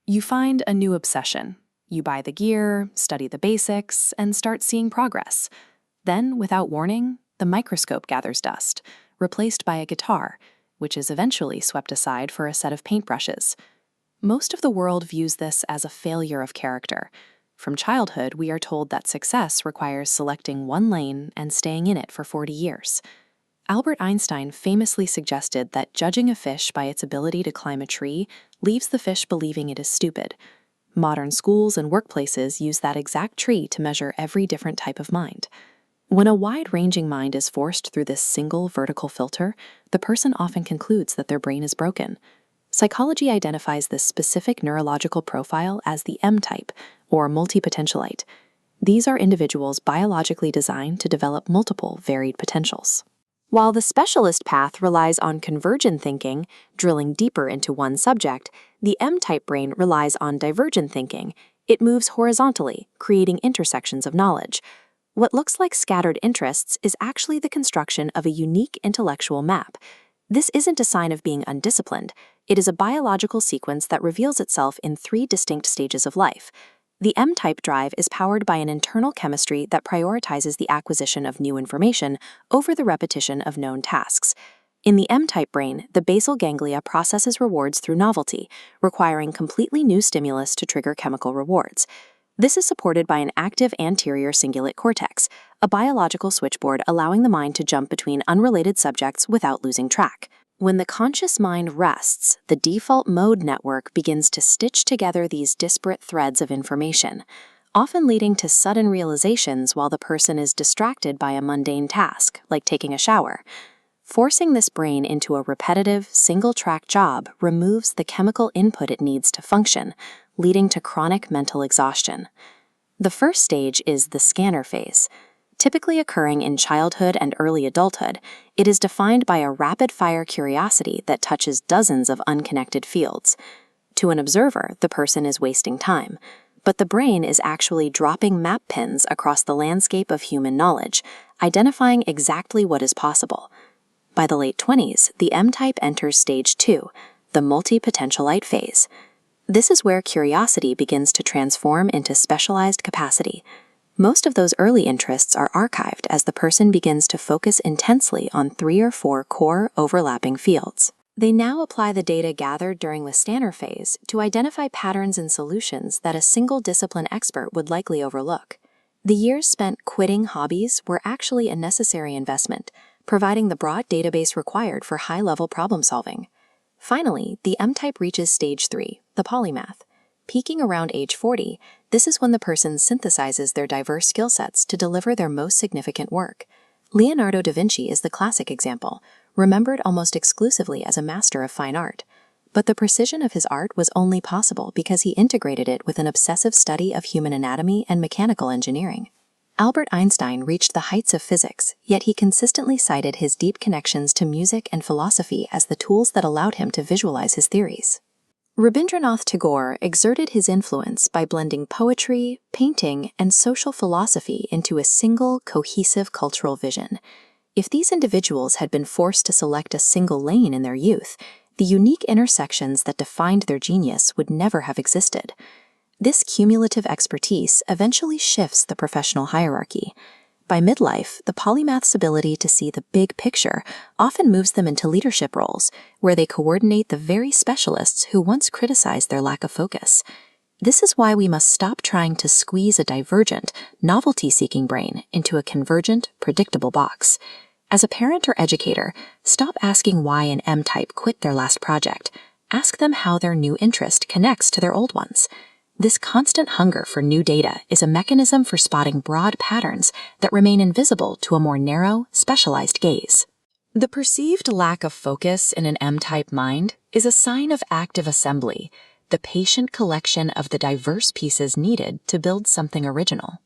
You find a new obsession. You buy the gear, study the basics, and start seeing progress. Then, without warning, the microscope gathers dust, replaced by a guitar, which is eventually swept aside for a set of paintbrushes. Most of the world views this as a failure of character. From childhood, we are told that success requires selecting one lane and staying in it for 40 years. Albert Einstein famously suggested that judging a fish by its ability to climb a tree leaves the fish believing it is stupid. Modern schools and workplaces use that exact tree to measure every different type of mind. When a wide-ranging mind is forced through this single vertical filter, the person often concludes that their brain is broken. Psychology identifies this specific neurological profile as the M-type, or multipotentialite. These are individuals biologically designed to develop multiple varied potentials. While the specialist path relies on convergent thinking, drilling deeper into one subject, the M-type brain relies on divergent thinking. It moves horizontally, creating intersections of knowledge. What looks like scattered interests is actually the construction of a unique intellectual map. This isn't a sign of being undisciplined. It is a biological sequence that reveals itself in 3 distinct stages of life. The M-type drive is powered by an internal chemistry that prioritizes the acquisition of new information over the repetition of known tasks. In the M-type brain, the basal ganglia processes rewards through novelty, requiring completely new stimulus to trigger chemical rewards. This is supported by an active anterior cingulate cortex, a biological switchboard allowing the mind to jump between unrelated subjects without losing track. When the conscious mind rests, the default mode network begins to stitch together these disparate threads of information, often leading to sudden realizations while the person is distracted by a mundane task, like taking a shower. Forcing this brain into a repetitive, single-track job removes the chemical input it needs to function, leading to chronic mental exhaustion. The first stage is the scanner phase. Typically occurring in childhood and early adulthood, it is defined by a rapid-fire curiosity that touches dozens of unconnected fields. To an observer, the person is wasting time, but the brain is actually dropping map pins across the landscape of human knowledge, identifying exactly what is possible. By the late 20s, the M-type enters stage 2, the multipotentialite phase. This is where curiosity begins to transform into specialized capacity. Most of those early interests are archived as the person begins to focus intensely on 3 or 4 core overlapping fields. They now apply the data gathered during the scanner phase to identify patterns and solutions that a single discipline expert would likely overlook. The years spent quitting hobbies were actually a necessary investment, providing the broad database required for high-level problem solving. Finally, the M-type reaches stage 3, the polymath. Peaking around age 40, this is when the person synthesizes their diverse skill sets to deliver their most significant work. Leonardo da Vinci is the classic example, remembered almost exclusively as a master of fine art. But the precision of his art was only possible because he integrated it with an obsessive study of human anatomy and mechanical engineering. Albert Einstein reached the heights of physics, yet he consistently cited his deep connections to music and philosophy as the tools that allowed him to visualize his theories. Rabindranath Tagore exerted his influence by blending poetry, painting, and social philosophy into a single, cohesive cultural vision. If these individuals had been forced to select a single lane in their youth, the unique intersections that defined their genius would never have existed. This cumulative expertise eventually shifts the professional hierarchy. By midlife, the polymath's ability to see the big picture often moves them into leadership roles, where they coordinate the very specialists who once criticized their lack of focus. This is why we must stop trying to squeeze a divergent, novelty-seeking brain into a convergent, predictable box. As a parent or educator, stop asking why an M-type quit their last project. Ask them how their new interest connects to their old ones. This constant hunger for new data is a mechanism for spotting broad patterns that remain invisible to a more narrow, specialized gaze. The perceived lack of focus in an M-type mind is a sign of active assembly, the patient collection of the diverse pieces needed to build something original.